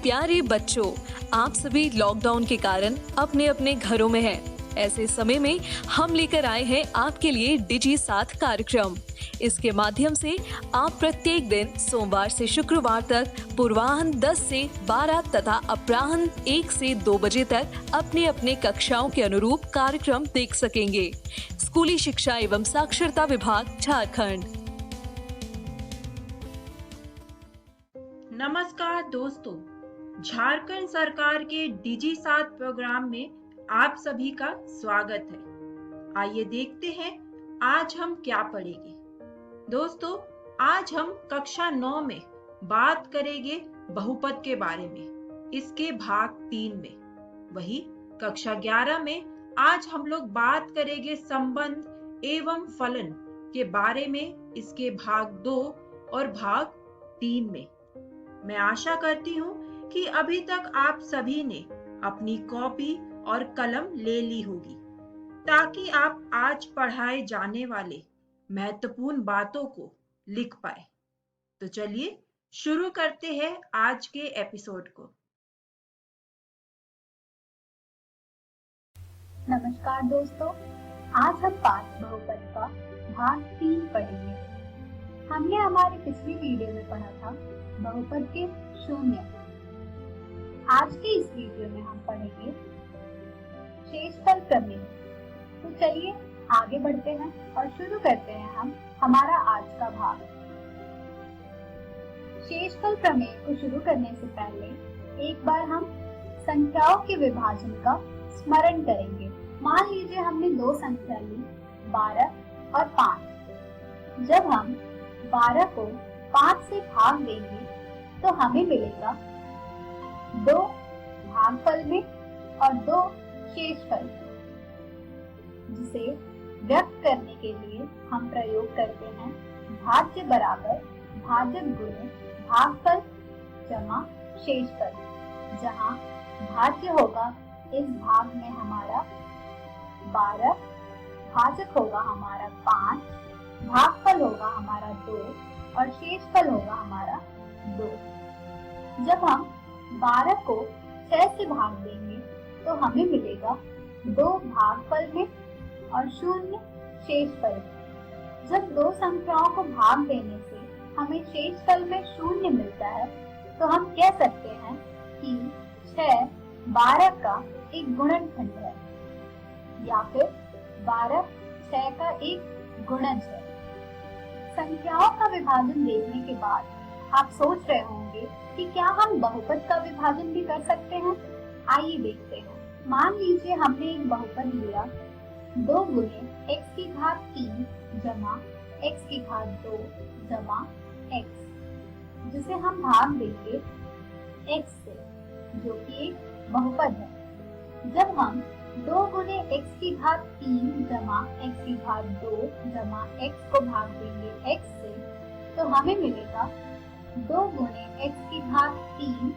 प्यारे बच्चों, आप सभी लॉकडाउन के कारण अपने अपने घरों में हैं। ऐसे समय में हम लेकर आए हैं आपके लिए डिजी साथ कार्यक्रम। इसके माध्यम से आप प्रत्येक दिन सोमवार से शुक्रवार तक पूर्वाह्न 10 से 12 तथा अपराह्न 1 से 2 बजे तक अपने अपने कक्षाओं के अनुरूप कार्यक्रम देख सकेंगे। स्कूली शिक्षा एवं साक्षरता विभाग, झारखंड। नमस्कार दोस्तों, झारखंड सरकार के डिजी साथ प्रोग्राम में आप सभी का स्वागत है। आइए देखते हैं आज हम क्या पढ़ेंगे। दोस्तों, आज हम कक्षा 9 में बात करेंगे बहुपद के बारे में, इसके भाग 3 में। वही कक्षा 11 में आज हम लोग बात करेंगे संबंध एवं फलन के बारे में, इसके भाग 2 और भाग 3 में। मैं आशा करती हूँ कि अभी तक आप सभी ने अपनी कॉपी और कलम ले ली होगी, ताकि आप आज पढ़ाए जाने वाले महत्वपूर्ण बातों को लिख पाए। तो चलिए शुरू करते हैं आज के एपिसोड को। नमस्कार दोस्तों, आज हम पाठ बहुपद का भाग 3 पढ़ेंगे। हमने हमारी पिछली वीडियो में पढ़ा था बहुपद के शून्य। आज के इस वीडियो में हम पढ़ेंगे शेषफल प्रमेय। तो चलिए आगे बढ़ते हैं और शुरू करते हैं हम हमारा आज का भाग। शेषफल प्रमेय को शुरू करने से पहले एक बार हम संख्याओं के विभाजन का स्मरण करेंगे। मान लीजिए हमने दो संख्या ली, 12 और 5। जब हम 12 को 5 से भाग देंगे तो हमें मिलेगा 2 भागफल में और 2 शेषफल, जिसे व्यक्त करने के लिए हम प्रयोग करते हैं भाज्य बराबर भाजक गुणे भागफल जमा शेषफल, जहाँ भाज्य होगा इस भाग में हमारा 12, भाजक होगा हमारा 5, भागफल होगा हमारा 2 और शेषफल होगा हमारा 2। जब हम 12 को 6 से भाग देंगे तो हमें मिलेगा 2 भागफल में और 0 शेषफल। जब दो संख्याओं को भाग देने से हमें शेषफल में 0 मिलता है तो हम कह सकते हैं कि 6 12 का एक गुणनखंड है, या फिर 12 6 का एक गुणज है। संख्याओं का विभाजन देखने के बाद आप सोच रहे होंगे कि क्या हम बहुपद का विभाजन भी कर सकते हैं। आइए देखते हैं। मान लीजिए हमने एक बहुपद लिया 2 गुणे x की घात 3 जमा x की घात 2 जमा x, जिसे हम भाग देंगे x से, जो कि एक बहुपद है। जब हम 2 गुणे x की घात 3 जमा x की घात 2 जमा x को भाग देंगे x से, तो हमें मिलेगा 2 गुणे x की घात 3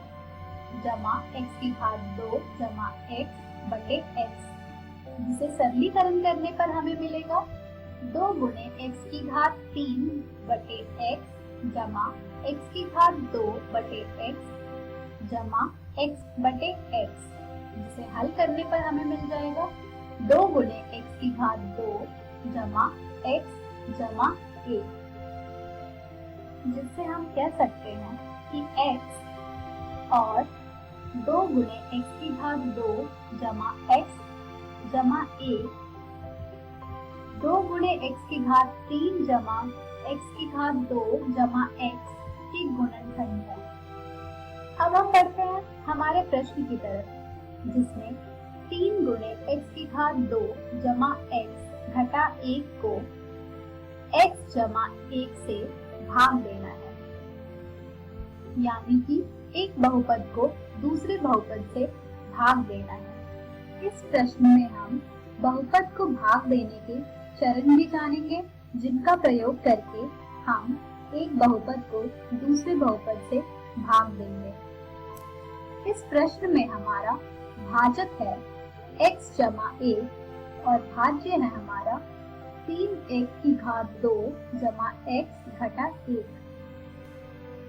जमा x की घात 2 जमा x बटे x, जिसे सरलीकरण करने पर हमें मिलेगा 2 गुणे x की घात 3 बटे x जमा x की घात 2 बटे x जमा x बटे x, जिसे हल करने पर हमें मिल जाएगा 2 गुणे x की घात 2 जमा x जमा 1, जिससे हम कह सकते हैं कि x और 2 गुणे x की घात 2 जमा x जमा 1 2 गुणे x की घात 3 जमा x की घात 2 जमा x की गुणनखंड है। अब हम बढ़ते हैं हमारे प्रश्न की तरफ, जिसमें 3 गुणे x की घात 2 जमा x घटा 1 को x जमा 1 से भाग देना है, यानी कि एक बहुपद को दूसरे बहुपद से भाग देना है। इस प्रश्न में हम बहुपद को भाग देने के चरण भी जानेंगे, जिनका प्रयोग करके हम एक बहुपद को दूसरे बहुपद से भाग देंगे। इस प्रश्न में हमारा भाजक है x जमा 1 और भाज्य है हमारा 3x की घात 2 जमा x घटा 1।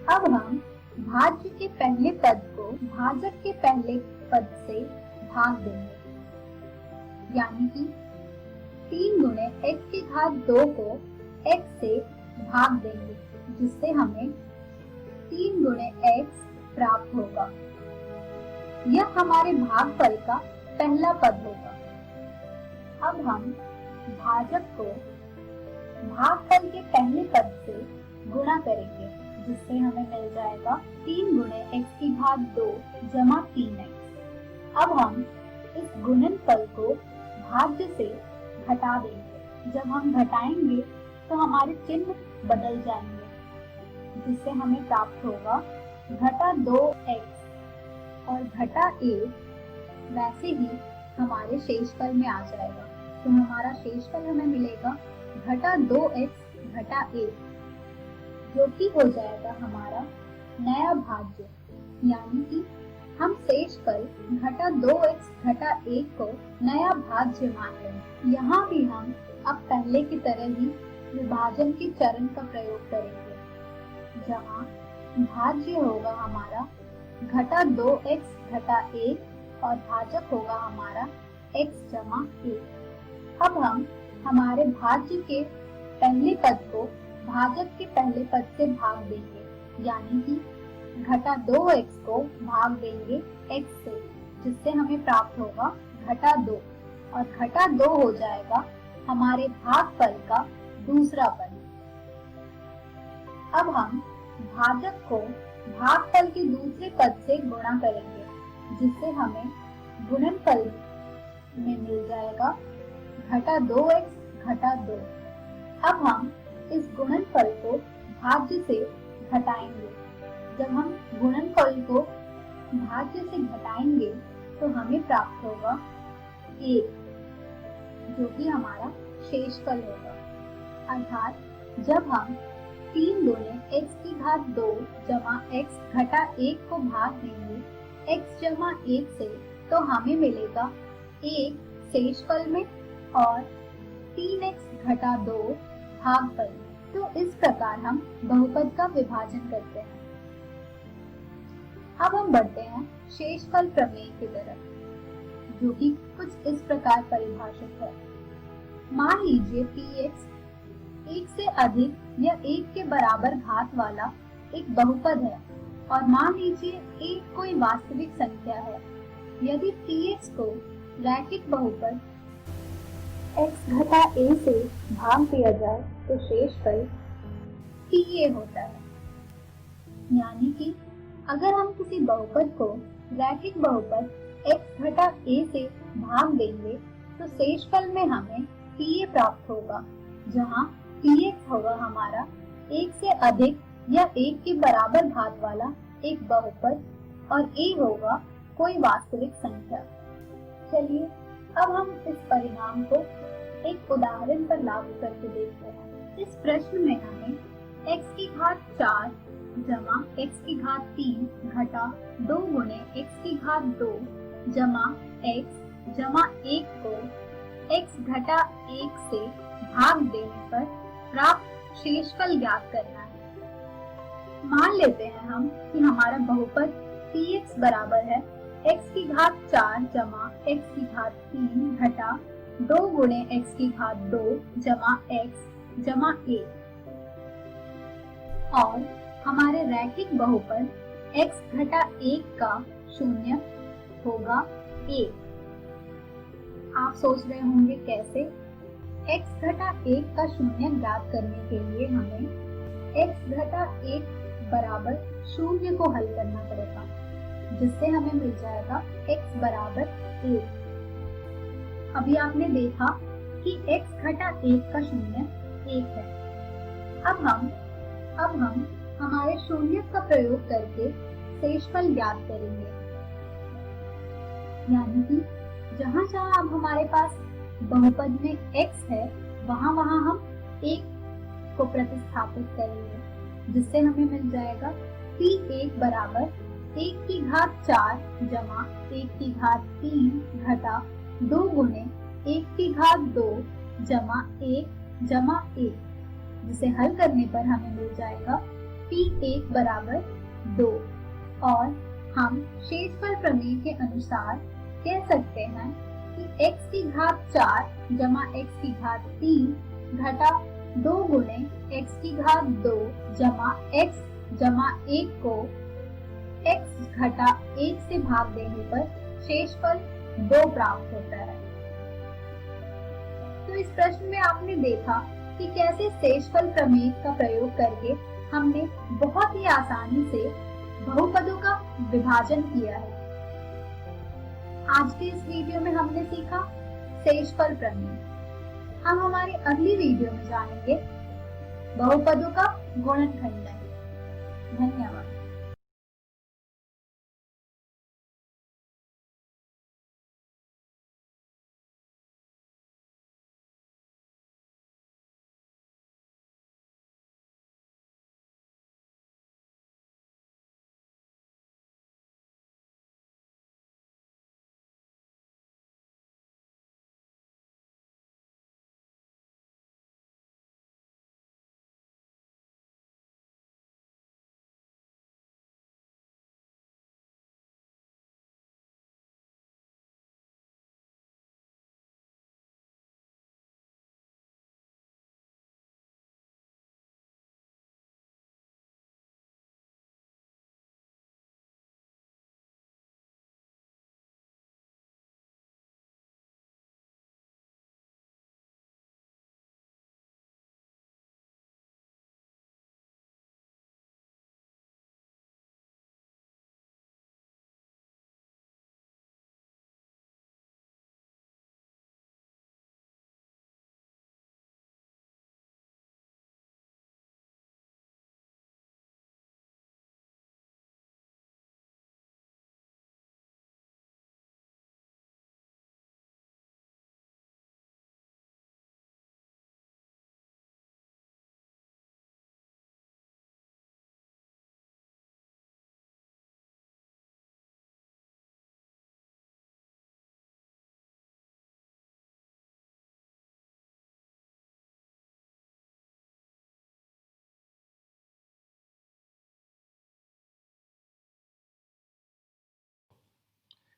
अब हम भाज्य के पहले पद को भाजक के पहले पद से भाग देंगे, यानी कि 3 गुणे x की घात 2 को x से भाग देंगे, जिससे हमें 3 गुणे x प्राप्त होगा। यह हमारे भागफल का पहला पद होगा। अब हम भाजक को भागफल के पहले पद से गुणा करेंगे, जिससे हमें मिल जाएगा 3 गुणे x की घात 2 जमा 3x। अब हम इस गुणनफल को भाज्य से घटा देंगे। जब हम घटाएंगे तो हमारे चिन्ह बदल जाएंगे, जिससे हमें प्राप्त होगा घटा 2x और घटा 1 वैसे ही हमारे शेषफल में आ जाएगा। तो हमारा शेषफल हमें मिलेगा घटा 2x घटा 1, जो कि हो जाएगा हमारा नया भाज्य, यानी कि हम शेषफल घटा 2x घटा 1 को नया भाज्य मान रहे हैं। यहाँ भी हम अब पहले की तरह ही विभाजन के चरण का प्रयोग करेंगे, जहाँ भाज्य होगा हमारा घटा 2x घटा 1 और भाजक होगा हमारा x जमा 1। अब हम हमारे भाज्य के पहले पद को भाजक के पहले पद से भाग देंगे, यानी कि घटा 2x को भाग देंगे x से, जिससे हमें प्राप्त होगा घटा 2 और घटा 2 हो जाएगा हमारे भागफल का दूसरा पद। अब हम भाजक को भागफल के दूसरे पद से गुणा करेंगे, जिससे हमें गुणनफल में मिल जाएगा घटा 2x घटा 2। अब हम इस गुणनफल को भाज्य से घटाएंगे। जब हम गुणनफल को भाज्य से घटाएंगे तो हमें प्राप्त होगा 1, जो कि हमारा शेषफल होगा। अर्थात जब हम 3 गुणे x की घात 2 जमा x घटा 1 को भाग देंगे x जमा 1 से, तो हमें मिलेगा 1 शेषफल में और 3x घटा 2 भागफल में। तो इस प्रकार हम बहुपद का विभाजन करते हैं। अब हम बढ़ते हैं शेषफल प्रमेय की तरफ, जो कि कुछ इस प्रकार परिभाषित है। मान लीजिए px 1 से अधिक या 1 के बराबर घात वाला एक बहुपद है और मान लीजिए 1 कोई वास्तविक संख्या है। यदि px को रैखिक बहुपद x घटा a से भाग दिया जाए तो शेषफल pa होता है। यानी कि अगर हम किसी बहुपद को रैखिक बहुपद x घटा a से भाग देंगे तो शेषफल में हमें pa प्राप्त होगा, जहाँ px होगा हमारा 1 से अधिक या 1 के बराबर घात वाला एक बहुपद और a होगा कोई वास्तविक संख्या। चलिए अब हम इस परिणाम को एक उदाहरण पर लागू करके देखते हैं। इस प्रश्न में हमें x की घात 4 जमा x की घात 3 घटा 2 गुणे x की घात 2 जमा x जमा 1 को x घटा 1 से भाग देने पर प्राप्त शेषफल ज्ञात करना है। मान लेते हैं हम कि हमारा बहुपद px बराबर है x की घात 4 जमा x की घात 3 घटा 2 गुणे x की घात 2 जमा x जमा 1 और हमारे रैखिक बहुपद x घटा 1 का शून्य होगा 1। आप सोच रहे होंगे कैसे? x घटा 1 का शून्य ज्ञात करने के लिए हमें x घटा 1 बराबर शून्य को हल करना पड़ेगा, जिससे हमें मिल जाएगा x बराबर 1। अभी आपने देखा कि x घटा 1 का शून्य 1 है। अब हम हमारे शून्य का प्रयोग करके शेषफल ज्ञात करेंगे। यानी कि जहाँ जहाँ अब हमारे पास बहुपद में x है, वहाँ हम 1 को प्रतिस्थापित करेंगे, जिससे हमें मिल जाएगा p1 बराबर 1 की घात 4 जमा 1 की घात 3 घटा 2 गुणे 1 की घात 2 जमा 1 जमा 1, जिसे हल करने पर हमें मिल जाएगा p1 बराबर 2 और हम शेषफल प्रमेय के अनुसार कह सकते हैं कि x की घात 4 जमा x की घात 3 घटा 2 गुणे x की घात 2 जमा x जमा 1 को x घटा 1 से भाग देने पर शेषफल 2 प्राप्त होता है। तो इस प्रश्न में आपने देखा कि कैसे शेषफल प्रमेय का प्रयोग करके हमने बहुत ही आसानी से बहुपदों का विभाजन किया है। आज के इस वीडियो में हमने सीखा शेषफल प्रमेय। हम हमारी अगली वीडियो में जानेंगे बहुपदों का गुणनखंड। धन्यवाद।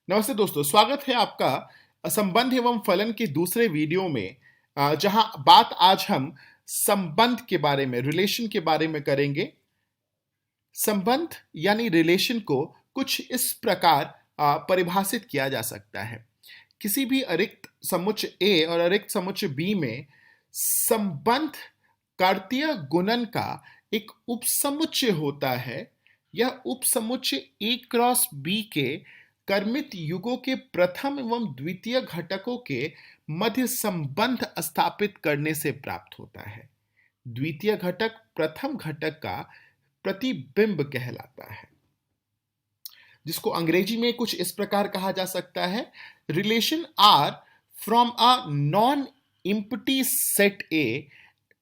नमस्ते दोस्तों, स्वागत है आपका संबंध एवं फलन के दूसरे वीडियो में, जहां बात आज हम संबंध के बारे में, रिलेशन के बारे में करेंगे। संबंध यानी रिलेशन को कुछ इस प्रकार परिभाषित किया जा सकता है। किसी भी अरिक्त समुच्चय A और अरिक्त समुच्चय B में संबंध कार्तीय गुणन का एक उपसमुच्चय होता है। यह उपसमुच्चय A क्रॉस B के कर्मित युगों के प्रथम एवं द्वितीय घटकों के मध्य संबंध स्थापित करने से प्राप्त होता है। द्वितीय घटक प्रथम घटक का प्रतिबिंब कहलाता है, जिसको अंग्रेजी में कुछ इस प्रकार कहा जा सकता है। Relation R from a non empty set A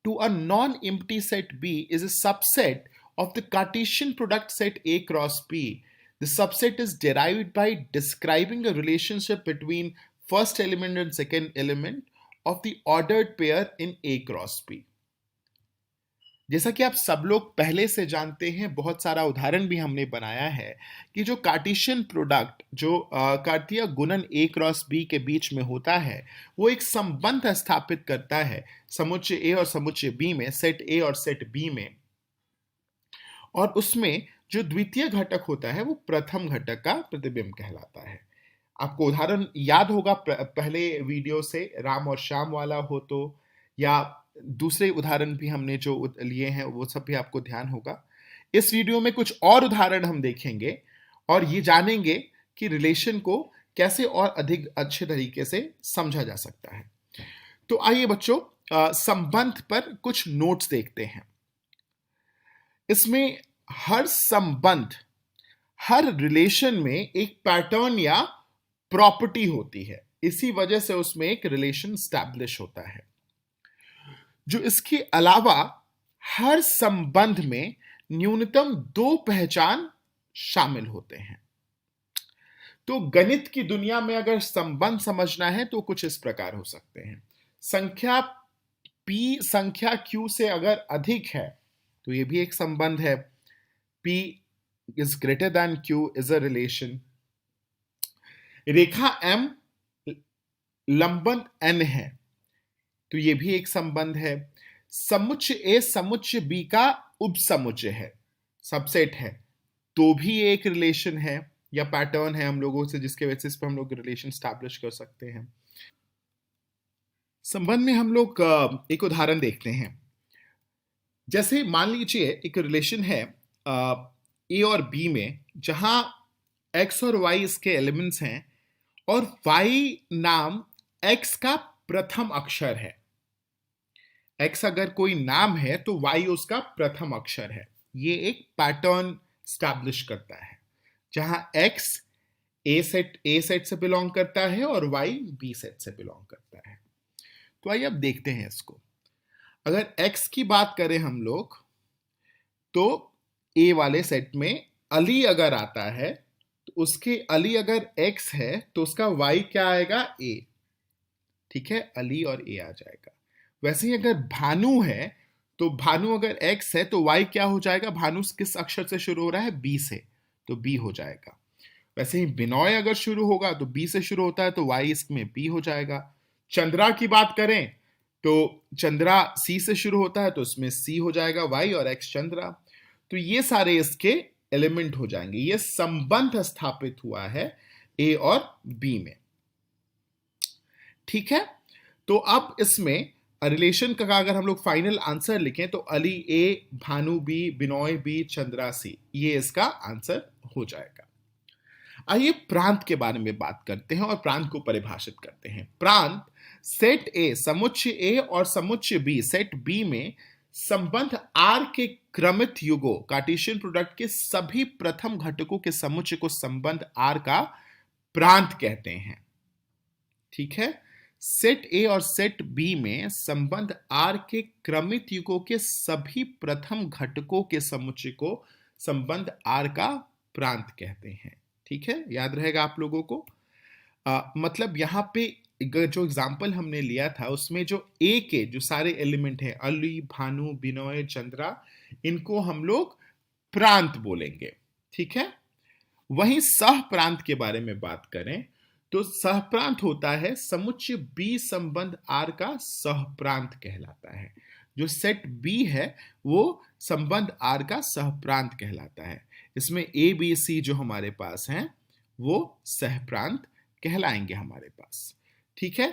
to a non-empty set B is a subset of the Cartesian product set A cross B. The subset is derived by describing a relationship between first element and second element of the ordered pair in A cross B. जैसा कि आप सब लोग पहले से जानते हैं, बहुत सारा उदाहरण भी हमने बनाया है कि जो कार्टेशियन प्रोडक्ट, जो कार्तीय गुणन A क्रॉस B के बीच में होता है, वो एक संबंध स्थापित करता है समुच्चय A और समुच्चय B में, सेट A और सेट B में। और उसमें जो द्वितीय घटक होता है वो प्रथम घटक का प्रतिबिंब कहलाता है। आपको उदाहरण याद होगा पहले वीडियो से, राम और श्याम वाला हो तो, या दूसरे उदाहरण भी हमने जो लिए हैं वो सब भी आपको ध्यान होगा। इस वीडियो में कुछ और उदाहरण हम देखेंगे और ये जानेंगे कि रिलेशन को कैसे और अधिक अच्छे तरीके से समझा जा सकता है। तो आइए बच्चों, संबंध पर कुछ नोट्स देखते हैं। इसमें हर संबंध, हर रिलेशन में एक पैटर्न या प्रॉपर्टी होती है, इसी वजह से उसमें एक रिलेशन स्टैब्लिश होता है। जो इसके अलावा हर संबंध में न्यूनतम 2 पहचान शामिल होते हैं। तो गणित की दुनिया में अगर संबंध समझना है तो कुछ इस प्रकार हो सकते हैं। संख्या P संख्या Q से अगर अधिक है तो ये भी एक संबंध है। P is greater than Q is a relation. Rekha M लंबन N है, तो ये भी एक संबंध है। समुच्चय A समुच्चय B का उपसमुच्चय है, सबसेट है, तो भी एक रिलेशन है या पैटर्न है हम लोगों से, जिसके बेसिस पे हम लोग रिलेशन स्टैब्लिश कर सकते हैं। संबंध में हम लोग एक उदाहरण देखते हैं। जैसे मान लीजिए एक रिलेशन है ए और बी में, जहां एक्स और वाई इसके एलिमेंट्स हैं और वाई नाम एक्स का प्रथम अक्षर है। एक्स अगर कोई नाम है तो वाई उसका प्रथम अक्षर है। ये एक पैटर्न स्टैब्लिश करता है, जहां एक्स ए सेट से बिलोंग करता है और वाई बी सेट से बिलोंग करता है। तो आइए अब देखते हैं इसको। अगर x की बात करें हम लोग, तो a वाले सेट में अली अगर आता है तो उसके अली अगर x है तो उसका y क्या आएगा, a। ठीक है, अली और a आ जाएगा। वैसे ही अगर भानु है तो भानु अगर x है तो y क्या हो जाएगा, भानु किस अक्षर से शुरू हो रहा है, b से, तो b हो जाएगा। वैसे ही बिनोय अगर शुरू होगा तो b से शुरू होता है तो y इसमें b हो जाएगा। चंद्रा की बात करें तो चंद्रा C से शुरू होता है तो इसमें C हो जाएगा Y और X चंद्रा। तो ये सारे इसके एलिमेंट हो जाएंगे। ये संबंध स्थापित हुआ है A और B में। ठीक है, तो अब इसमें रिलेशन का अगर हम लोग फाइनल आंसर लिखें तो Ali A, Bhanu B, Binoy B, Chandra C, ये इसका आंसर हो जाएगा। आइए प्रांत के बारे में बात करते हैं और प्रांत को परिभाषित करते हैं। प्रांत सेट A समुच्चय A और समुच्चय B सेट B में संबंध R के क्रमित युगों कार्टेशियन प्रोडक्ट के सभी प्रथम घटकों के समुच्चय को संबंध R का प्रांत कहते हैं। ठीक है, सेट A और सेट B में संबंध R के क्रमित युगों के सभी प्रथम घटकों के समुच्चय को संबंध R का प्रांत कहते हैं। ठीक है, याद रहेगा आप लोगों को। मतलब यहाँ पे जो एग्जाम्पल हमने लिया था उसमें जो ए के जो सारे एलिमेंट हैं, अली, भानु, बिनोय, चंद्रा, इनको हम लोग प्रांत बोलेंगे। ठीक है, वहीं सह प्रांत के बारे में बात करें तो सह प्रांत होता है समुच्चय बी संबंध आर का सह प्रांत कहलाता है। जो सेट बी है वो संबंध आर का सह प्रांत कहलाता है। इसमें ए बी सी जो हमारे पास हैं वो सह प्रांत कहलाएंगे हमारे पास। ठीक है,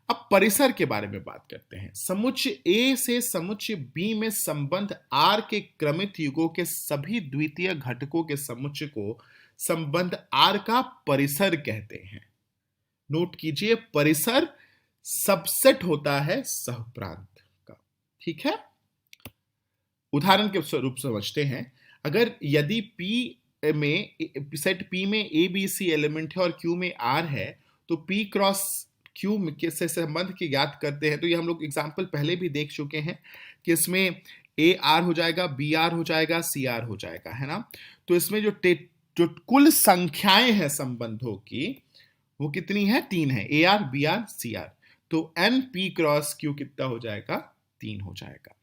अब परिसर के बारे में बात करते हैं। समुच्चय ए से समुच्चय बी में संबंध आर के क्रमित युगों के सभी द्वितीय घटकों के समुच्चय को संबंध आर का परिसर कहते हैं। नोट कीजिए, परिसर सबसेट होता है सहप्रांत का। ठीक है, उदाहरण के स्वरूप समझते हैं। अगर यदि P में सेट P में A B C एलिमेंट है और Q में R है तो P क्रॉस Q से संबंध की ज्ञात करते हैं। तो ये हम लोग एग्जाम्पल पहले भी देख चुके हैं कि इसमें A R हो जाएगा, B R हो जाएगा, C R हो जाएगा, है ना। तो इसमें जो कुल संख्याएं हैं संबंधों की वो कितनी है, 3 है, A R B R C R। तो N P क्रॉस Q कितना हो जाएगा, 3 हो जाएगा।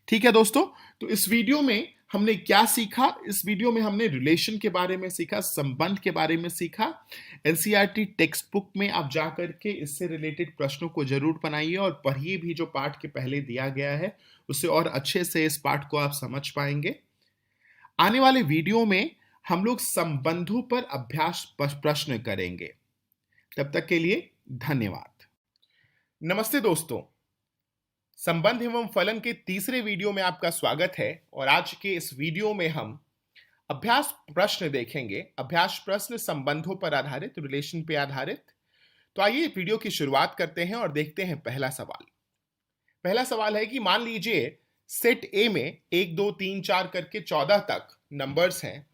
ठीक है दोस्तों, तो इस वीडियो में हमने क्या सीखा? इस वीडियो में हमने रिलेशन के बारे में सीखा, संबंध के बारे में सीखा। एनसीईआरटी टेक्स्ट बुक में आप जाकर के इससे रिलेटेड प्रश्नों को जरूर बनाइए और पढ़िए भी, जो पाठ के पहले दिया गया है उससे और अच्छे से इस पाठ को आप समझ पाएंगे। आने वाले वीडियो में हम लोग संबंधों पर अभ्यास प्रश्न करेंगे। तब तक के लिए धन्यवाद। नमस्ते दोस्तों, संबंध एवं फलन के तीसरे वीडियो में आपका स्वागत है। और आज के इस वीडियो में हम अभ्यास प्रश्न देखेंगे। अभ्यास प्रश्न संबंधों पर आधारित, रिलेशन पे आधारित। तो आइए वीडियो की शुरुआत करते हैं और देखते हैं पहला सवाल। पहला सवाल है कि मान लीजिए सेट ए में 1 2 3 4 करके 14 तक नंबर्स हैं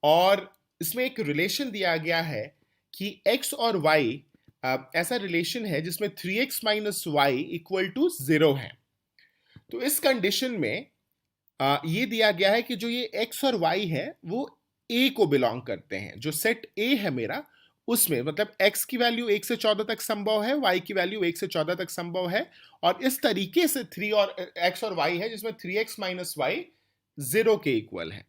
और इसमें एक रिलेशन दिया गया है कि x और y ऐसा रिलेशन है जिसमें 3x minus y equal to 0 है। तो इस कंडीशन में ये दिया गया है कि जो ये x और y है वो a को बिलोंग करते हैं। जो सेट a है मेरा उसमें मतलब x की वैल्यू 1 से 14 तक संभव है, y की वैल्यू 1 से 14 तक संभव है और इस तरीके से 3 और x और y है जिसमें 3x माइनस y 0 के इक्वल है।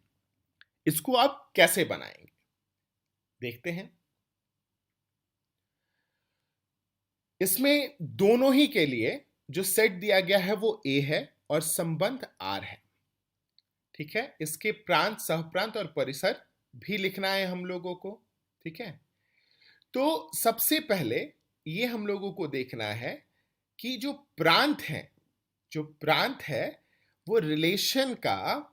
इसको आप कैसे बनाएंगे देखते हैं। इसमें दोनों ही के लिए जो सेट दिया गया है वो ए है और संबंध आर है। ठीक है, इसके प्रांत, सहप्रांत और परिसर भी लिखना है हम लोगों को। ठीक है, तो सबसे पहले ये हम लोगों को देखना है कि जो प्रांत है वो रिलेशन का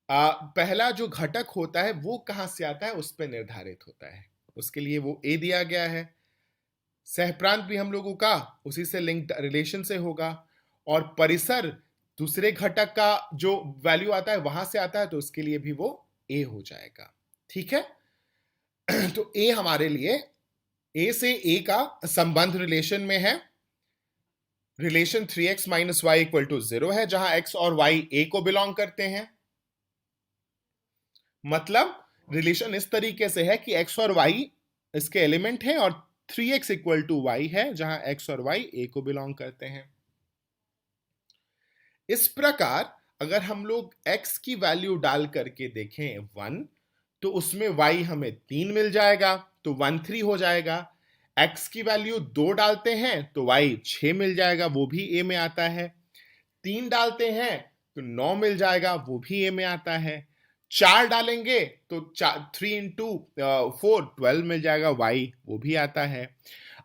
पहला जो घटक होता है वो कहां से आता है उस पर निर्धारित होता है। उसके लिए वो ए दिया गया है। सहप्रांत भी हम लोगों का उसी से लिंक्ड रिलेशन से होगा, और परिसर दूसरे घटक का जो वैल्यू आता है वहां से आता है, तो उसके लिए भी वो ए हो जाएगा। ठीक है, तो ए हमारे लिए, ए से ए का संबंध रिलेशन में है। रिलेशन 3x - y = 0 है, जहां x और y ए को बिलोंग करते हैं। मतलब रिलेशन इस तरीके से है कि x और y इसके एलिमेंट हैं और 3x = y है, जहां x और y ए को बिलोंग करते हैं। इस प्रकार अगर हम लोग x की वैल्यू डाल करके देखें 1, तो उसमें y हमें 3 मिल जाएगा, तो 1 3 हो जाएगा। x की वैल्यू 2 डालते हैं तो y 6 मिल जाएगा, वो भी a में आता है। 3 डालते हैं तो 9 मिल जाएगा, वो भी a में आता है। 4 डालेंगे तो 3 × 4 12 मिल जाएगा, y वो भी आता है।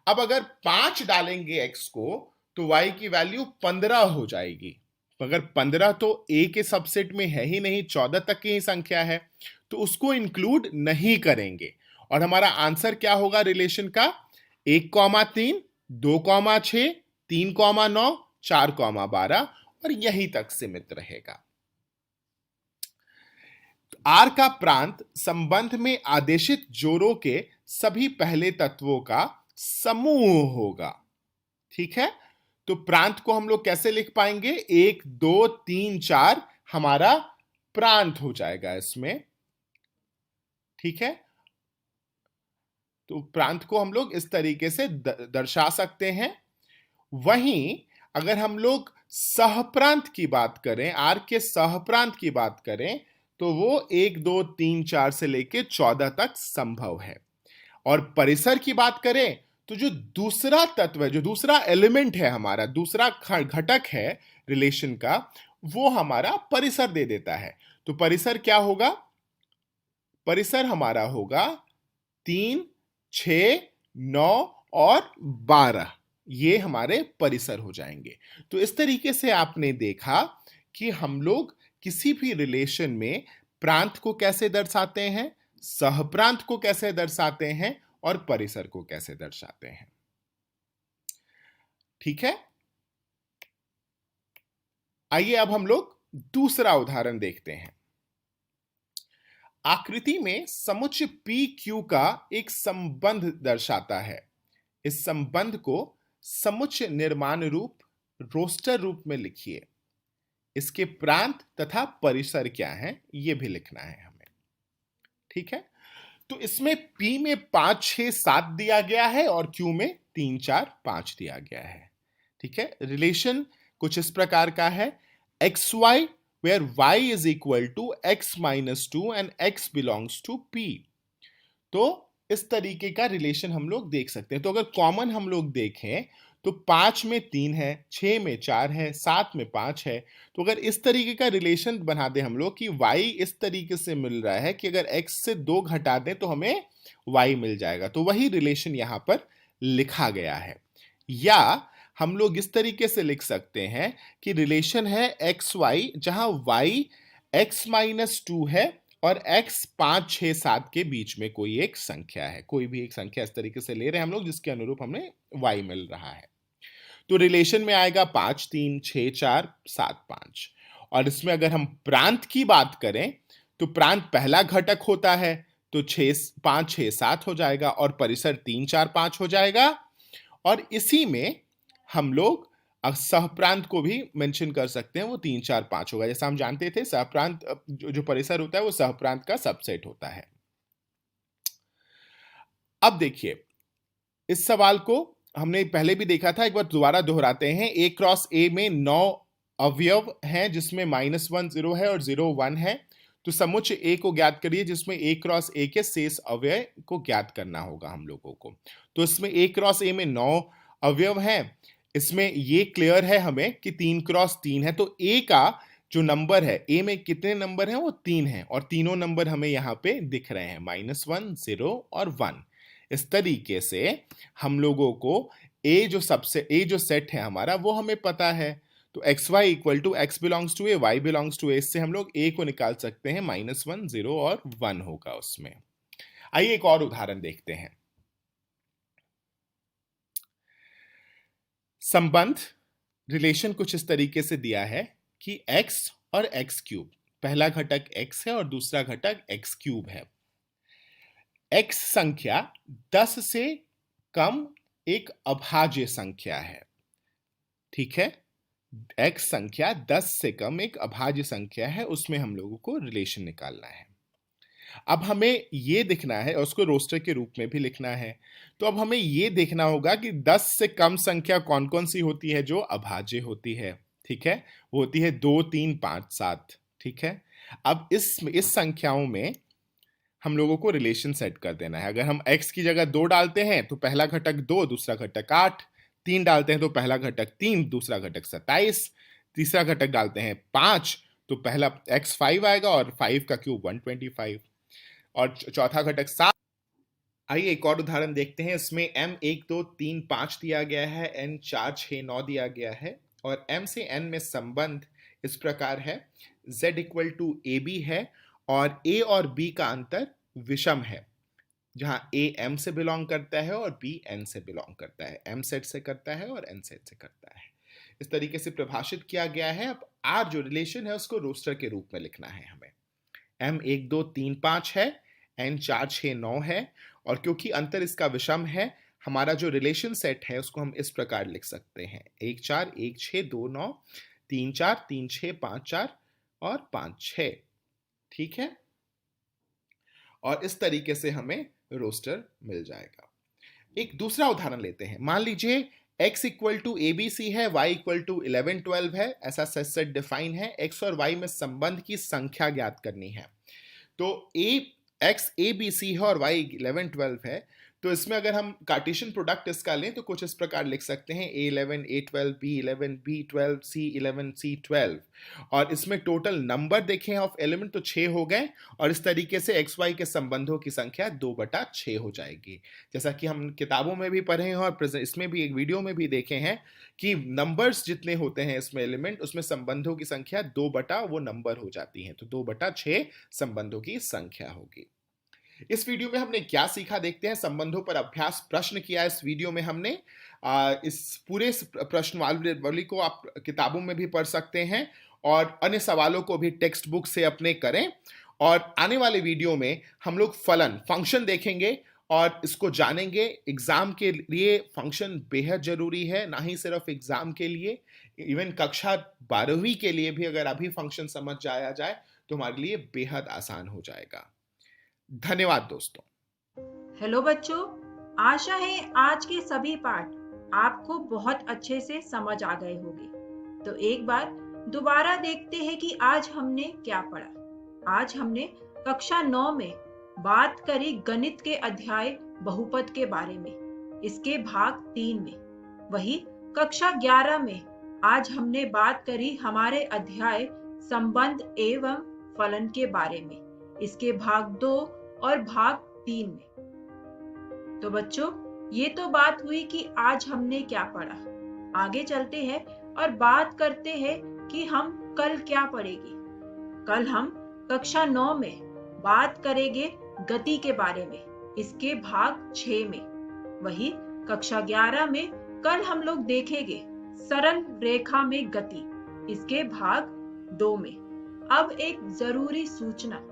अब अगर 5 डालेंगे x को तो y की वैल्यू 15 हो जाएगी। अगर 15 तो a के सबसेट में है ही नहीं, 14 तक की ही संख्या है, तो उसको इंक्लूड नहीं करेंगे। और हमारा आंसर क्या होगा रिलेशन का? 1,3, 2,6, 3,9, 4,12 और यहीं तक सीमित रहेगा। आर का प्रांत संबंध में आदेशित जोड़ों के सभी पहले तत्वों का समूह होगा। ठीक है, तो प्रांत को हम लोग कैसे लिख पाएंगे? 1 2 3 4 हमारा प्रांत हो जाएगा इसमें। ठीक है, तो प्रांत को हम लोग इस तरीके से दर्शा सकते हैं। वहीं अगर हम लोग सहप्रांत की बात करें, आर के सहप्रांत की बात करें, तो वो 1 2 3 4 से लेके 14 तक संभव है। और परिसर की बात करें तो जो दूसरा तत्व है, जो दूसरा एलिमेंट है, हमारा दूसरा घटक है रिलेशन का, वो हमारा परिसर दे देता है। तो परिसर क्या होगा? परिसर हमारा होगा 3 6 9 और 12, ये हमारे परिसर हो जाएंगे। तो इस तरीके से आपने देखा कि हम लोग किसी भी रिलेशन में प्रांत को कैसे दर्शाते हैं, सहप्रांत को कैसे दर्शाते हैं और परिसर को कैसे दर्शाते हैं। ठीक है, आइए अब हम लोग दूसरा उदाहरण देखते हैं। आकृति में समुच्चय PQ का एक संबंध दर्शाता है। इस संबंध को समुच्चय निर्माण रूप, रोस्टर रूप में लिखिए। इसके प्रांत तथा परिसर क्या है ये भी लिखना है हमें। ठीक है, तो इसमें P में 5 6 7 दिया गया है और Q में 3 4 5 दिया गया है। ठीक है, रिलेशन कुछ इस प्रकार का है, XY where y is equal to x - 2 and x belongs to P। तो इस तरीके का रिलेशन हम लोग देख सकते हैं। तो अगर कॉमन हम लोग देखें तो 5 में 3 है, 6 में 4 है, 7 में 5 है। तो अगर इस तरीके का रिलेशन बना दे हम लोग कि y इस तरीके से मिल रहा है कि अगर x से 2 घटा दें तो हमें y मिल जाएगा, तो वही रिलेशन यहां पर लिखा गया है। या हम लोग इस तरीके से लिख सकते हैं कि रिलेशन है XY, जहां y x - 2 है और x 5 6 7 के बीच में कोई एक संख्या है। कोई भी एक संख्या इस तरीके से ले रहे हैं हम लोग जिसके अनुरूप हमें y मिल रहा है। तो रिलेशन में आएगा 5 3 6 4 7 5। और इसमें अगर हम प्रांत की बात करें तो प्रांत पहला घटक होता है, तो 5 6 7 हो जाएगा और परिसर 3 4 5 हो जाएगा। और इसी में हम लोग सहप्रांत को भी मेंशन कर सकते हैं, वो 3 4 5 होगा। जैसा हम जानते थे सहप्रांत जो परिसर होता है वो सहप्रांत का सबसेट होता है। अब देखिए, इस सवाल को हमने पहले भी देखा था, एक बार दोबारा दोहराते हैं। A क्रॉस A में 9 अवयव हैं जिसमें -1 0 है और 0 1 है। तो समुच्चय ए को ज्ञात करिए जिसमें ए क्रॉस ए के शेष अवयव को ज्ञात करना होगा हम लोगों को। तो इसमें ए क्रॉस ए में 9 अवयव हैं। इसमें ये क्लियर है हमें कि 3 क्रॉस 3 है, तो ए का जो नंबर है, ए में कितने नंबर हैं, वो 3 हैं और तीनों नंबर हमें यहाँ पे दिख रहे हैं, -1, 0 और 1। इस तरीके से हम लोगों को ए जो सेट है हमारा वो हमें पता है। तो xy equal to x belongs to A, y belongs to A, इससे हम लोग a को निकाल सकते हैं, -1, 0 और 1 होगा उसमें। आइए एक और उदाहरण देखते हैं। संबंध रिलेशन कुछ इस तरीके से दिया है कि x और x क्यूब, पहला घटक x है और दूसरा घटक x क्यूब है। x संख्या 10 से कम एक अभाज्य संख्या है, ठीक है। x संख्या 10 से कम एक अभाज्य संख्या है, उसमें हम लोगों को रिलेशन निकालना है। अब हमें ये दिखना है और उसको रोस्टर के रूप में भी लिखना है। तो अब हमें ये देखना होगा कि 10 से कम संख्या कौन कौन सी होती है जो अभाज्य होती है, ठीक है। वो होती है 2, 3, 5, 7, ठीक है। अब इस संख्याओं में हम लोगों को रिलेशन सेट कर देना है। अगर हम x की जगह 2 डालते हैं तो पहला घटक 2, दूसरा घटक 8, 3 डालते हैं तो पहला घटक 3, दूसरा घटक 27, तीसरा घटक डालते हैं 5 तो पहला x 5 आएगा और 5 का क्यूब 125 और चौथा घटक 7। आइए एक और उदाहरण देखते हैं। इसमें m 1, 2, 3, 5 दिया गया है, n 4, 6, 9 दिया गया है और m से n में संबंध इस प्रकार है, z इक्वल टू AB है और a और b का अंतर विषम है, जहां a m से बिलोंग करता है और b n से बिलोंग करता है, m सेट से करता है और n सेट से करता है। इस तरीके से परिभाषित किया गया है। अब r जो रिलेशन है उसको रोस्टर के रूप में लिखना है हमें। m 1, 2, 3, 5 है, n 4, 6, 9 है और क्योंकि अंतर इसका विषम है, हमारा जो रिलेशन सेट है उसको हम इस प्रकार लिख सकते हैं, 1 4 1 6 2 9 3 4 3 6 5 4 और 5 6, ठीक है। और इस तरीके से हमें रोस्टर मिल जाएगा। एक दूसरा उदाहरण लेते हैं। मान लीजिए x इक्वल टू ABC है, y इक्वल टू 11 12 है, ऐसा सेट डिफाइन है। x और y में संबंध की संख्या ज्ञात करनी है। तो x ABC है और y 11 12 है, तो इसमें अगर हम कार्टेशियन प्रोडक्ट इसका लें तो कुछ इस प्रकार लिख सकते हैं, A11 A12 B11 B12 C11 C12 और इसमें टोटल नंबर देखें ऑफ एलिमेंट तो 6 हो गए और इस तरीके से एक्स वाई के संबंधों की संख्या 2/6 हो जाएगी। जैसा कि हम किताबों में भी पढ़े हैं और इसमें भी एक वीडियो में भी देखे हैं कि नंबर्स जितने होते हैं इसमें एलिमेंट, उसमें संबंधों की संख्या 2 बटा वो नंबर हो जाती है, तो 2/6 संबंधों की संख्या होगी। इस वीडियो में हमने क्या सीखा देखते हैं। संबंधों पर अभ्यास प्रश्न किया इस वीडियो में हमने। इस पूरे प्रश्नावली को आप किताबों में भी पढ़ सकते हैं और अन्य सवालों को भी टेक्स्ट बुक से अपने करें। और आने वाले वीडियो में हम लोग फंक्शन देखेंगे और इसको जानेंगे। एग्जाम के लिए फंक्शन बेहद जरूरी है, ना ही सिर्फ एग्जाम के लिए, इवन कक्षा 12वीं के लिए भी अगर अभी फंक्शन समझ जाया जाए तो हमारे लिए बेहद आसान हो जाएगा। धन्यवाद दोस्तों। हेलो बच्चों, आशा है आज के सभी पाठ आपको बहुत अच्छे से समझ आ गए होंगे। तो एक बार दोबारा देखते हैं कि आज हमने क्या पढ़ा। आज हमने कक्षा 9 में बात करी गणित के अध्याय बहुपद के बारे में, इसके भाग 3 में। वही कक्षा 11 में आज हमने बात करी हमारे अध्याय संबंध एवं फलन के बारे में, इसके भाग 2 और भाग 3 में। तो बच्चों, ये तो बात हुई कि आज हमने क्या पढ़ा। आगे चलते हैं और बात करते हैं कि हम कल क्या पढ़ेंगे। कल हम कक्षा 9 में बात करेंगे गति के बारे में, इसके भाग 6 में। वही कक्षा 11 में कल हम लोग देखेंगे सरल रेखा में गति, इसके भाग 2 में। अब एक जरूरी सूचना,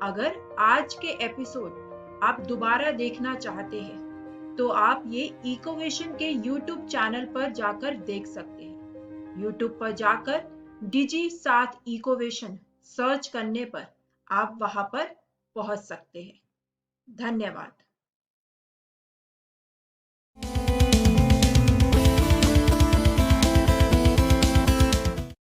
अगर आज के एपिसोड आप दोबारा देखना चाहते हैं तो आप ये इकोवेशन के YouTube चैनल पर जाकर देख सकते हैं। YouTube पर जाकर डिजी 7 इकोवेशन सर्च करने पर आप वहां पर पहुंच सकते हैं। धन्यवाद।